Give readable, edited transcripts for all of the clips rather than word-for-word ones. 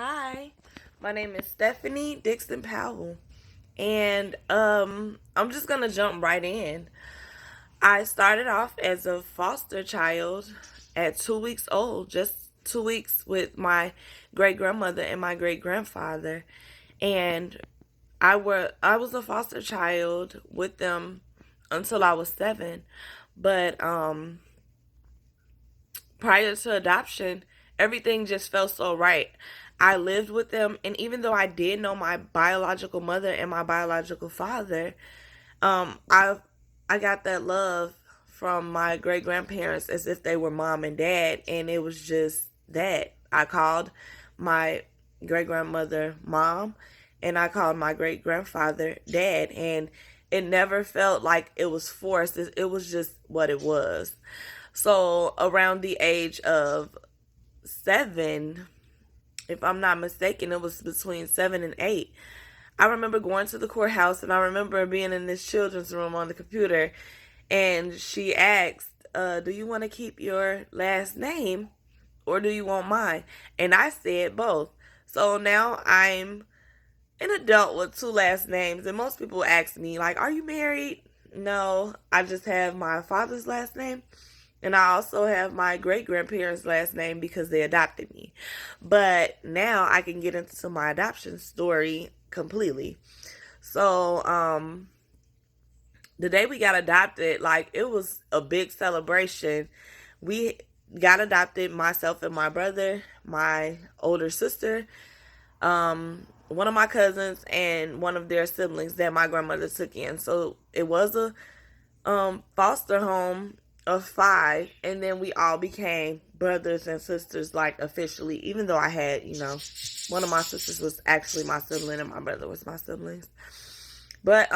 Hi, my name is Stephanie Dixon Powell, and I'm just gonna jump right in. I started off as a foster child at 2 weeks old, just 2 weeks with my great grandmother and my great grandfather, and I was a foster child with them until I was 7, but prior to adoption, everything just felt so right. I lived with them, and even though I did know my biological mother and my biological father, I got that love from my great grandparents as if they were mom and dad, and it was just that. I called my great grandmother mom, and I called my great grandfather dad, and it never felt like it was forced. It was just what it was. So around the age of 7, if I'm not mistaken, it was between 7 and 8. I remember going to the courthouse, and I remember being in this children's room on the computer, and she asked, do you want to keep your last name or do you want mine? And I said both. So now I'm an adult with two last names, and most people ask me, like, are you married? No, I just have my father's last name. And I also have my great grandparents' last name because they adopted me. But now I can get into my adoption story completely. So, the day we got adopted, like, it was a big celebration. We got adopted, myself and my brother, my older sister, one of my cousins, and one of their siblings that my grandmother took in. So it was a foster home of 5, and then we all became brothers and sisters, like, officially, even though I had, one of my sisters was actually my sibling and my brother was my siblings. But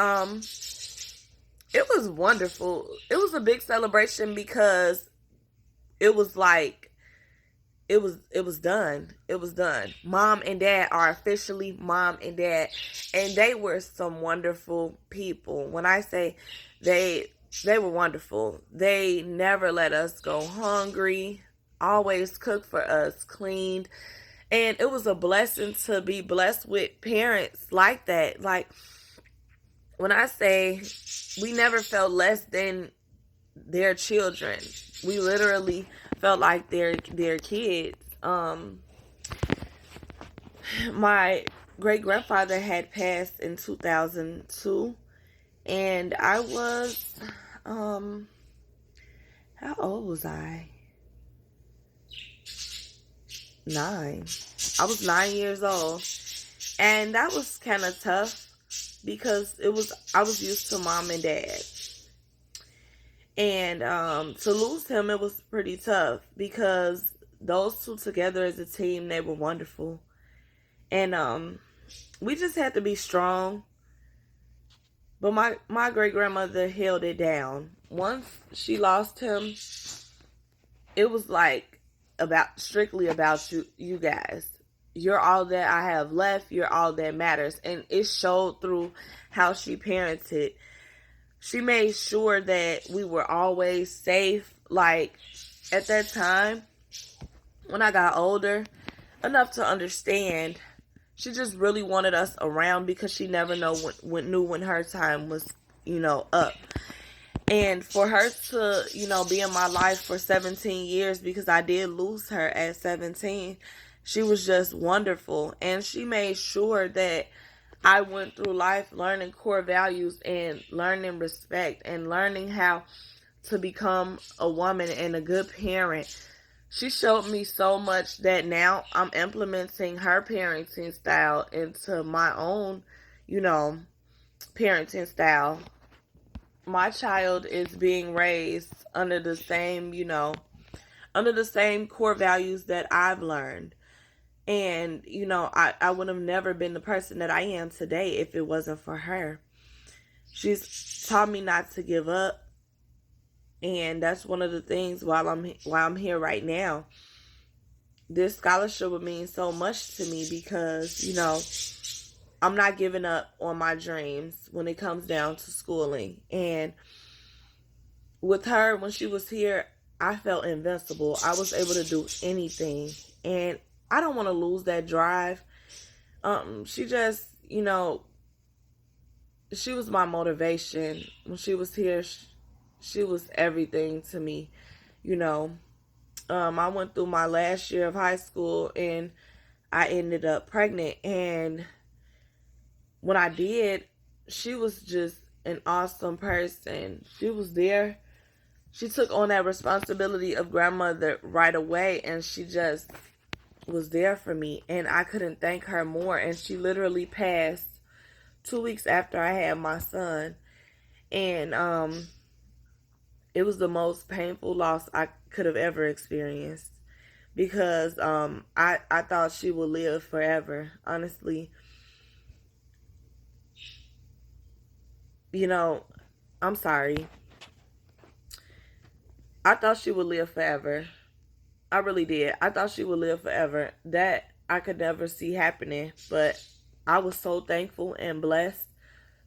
it was wonderful. It was a big celebration because it was like it was done. It was done. Mom and dad are officially mom and dad, and they were some wonderful people. When I say they were wonderful. They never let us go hungry, always cooked for us, cleaned. And it was a blessing to be blessed with parents like that. Like, when I say we never felt less than their children, we literally felt like their kids. My great grandfather had passed in 2002, and I was how old was I? 9. I was 9 years old. And that was kind of tough because I was used to mom and dad. And to lose him, it was pretty tough because those two together as a team, they were wonderful. And we just had to be strong. But my great grandmother held it down. Once she lost him, it was like strictly about you guys. You're all that I have left. You're all that matters. And it showed through how she parented. She made sure that we were always safe. Like, at that time, when I got older enough to understand, she just really wanted us around because she never knew when her time was, up. And for her to, be in my life for 17 years, because I did lose her at 17, she was just wonderful. And she made sure that I went through life learning core values and learning respect and learning how to become a woman and a good parent. She showed me so much that now I'm implementing her parenting style into my own, parenting style. My child is being raised under the same, under the same core values that I've learned. And, I would have never been the person that I am today if it wasn't for her. She's taught me not to give up. And that's one of the things while I'm here right now. This scholarship would mean so much to me because, I'm not giving up on my dreams when it comes down to schooling. And with her, when she was here, I felt invincible. I was able to do anything. And I don't want to lose that drive. She just, she was my motivation. When she was here, she was everything to me, you know. I went through my last year of high school and I ended up pregnant. And when I did, she was just an awesome person. She was there. She took on that responsibility of grandmother right away, and she just was there for me. And I couldn't thank her more. And she literally passed 2 weeks after I had my son. And it was the most painful loss I could have ever experienced, because I thought she would live forever. Honestly, I'm sorry. I thought she would live forever. I really did. I thought she would live forever. That I could never see happening. But I was so thankful and blessed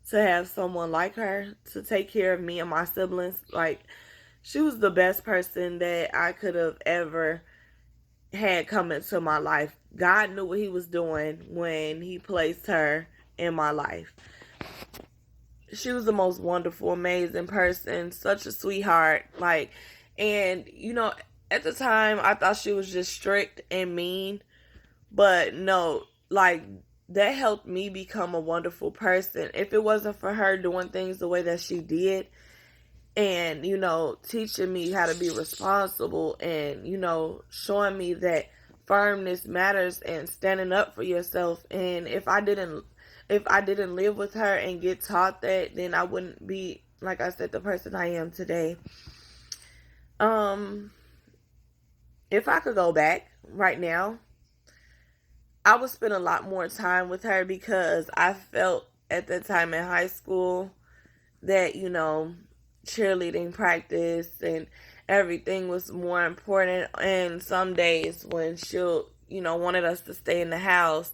to have someone like her to take care of me and my siblings. Like, she was the best person that I could have ever had come into my life. God knew what he was doing when he placed her in my life. She was the most wonderful, amazing person, such a sweetheart. Like, and at the time I thought she was just strict and mean, but no, like, that helped me become a wonderful person. If it wasn't for her doing things the way that she did, and teaching me how to be responsible, and showing me that firmness matters and standing up for yourself. And if I didn't live with her and get taught that, then I wouldn't be, like I said, the person I am today. If I could go back right now, I would spend a lot more time with her, because I felt at that time in high school that, cheerleading practice and everything was more important. And some days when she'll, wanted us to stay in the house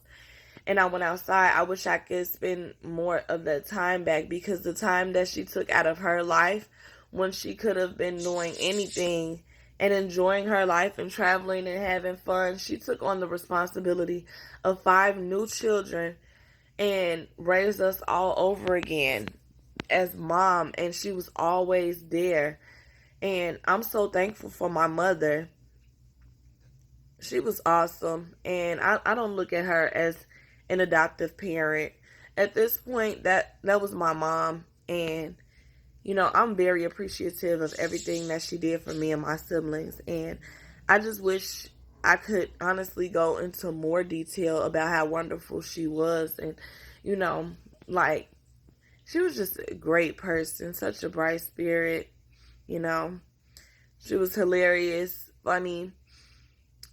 and I went outside, I wish I could spend more of that time back, because the time that she took out of her life when she could have been doing anything and enjoying her life and traveling and having fun, she took on the responsibility of 5 new children and raised us all over again as mom. And she was always there. And I'm so thankful for my mother. She was awesome. And I don't look at her as an adoptive parent. At this point, that was my mom. And I'm very appreciative of everything that she did for me and my siblings. And I just wish I could honestly go into more detail about how wonderful she was. And, like, she was just a great person, such a bright spirit. She was hilarious, funny,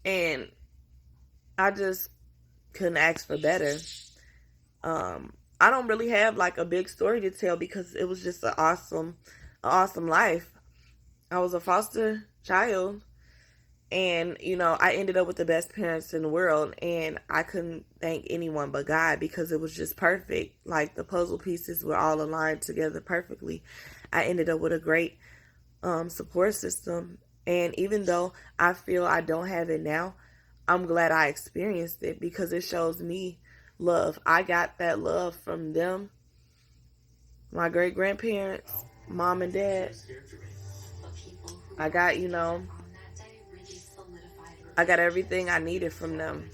and I just couldn't ask for better. I don't really have like a big story to tell, because it was just an awesome life. I was a foster child, and I ended up with the best parents in the world, and I couldn't thank anyone but God, because it was just perfect. Like, the puzzle pieces were all aligned together perfectly. I ended up with a great support system, and even though I feel I don't have it now, I'm glad I experienced it, because it shows me love. I got that love from them, my great grandparents, mom and dad. I got, I got everything I needed from them.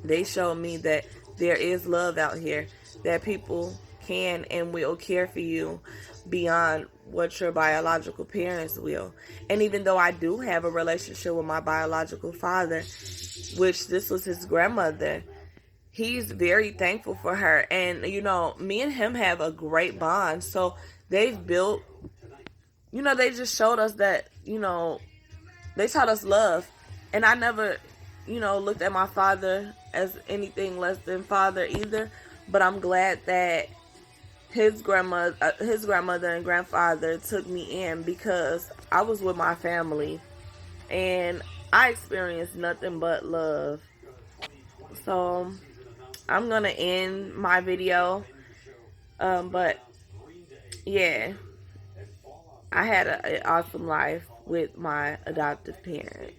They showed me that there is love out here, that people can and will care for you beyond what your biological parents will. And even though I do have a relationship with my biological father, which this was his grandmother, he's very thankful for her. And, me and him have a great bond. So they've built, they just showed us that, they taught us love. And I never, looked at my father as anything less than father either. But I'm glad that his grandmother and grandfather took me in, because I was with my family and I experienced nothing but love. So I'm gonna end my video, but yeah, I had an awesome life with my adoptive parents.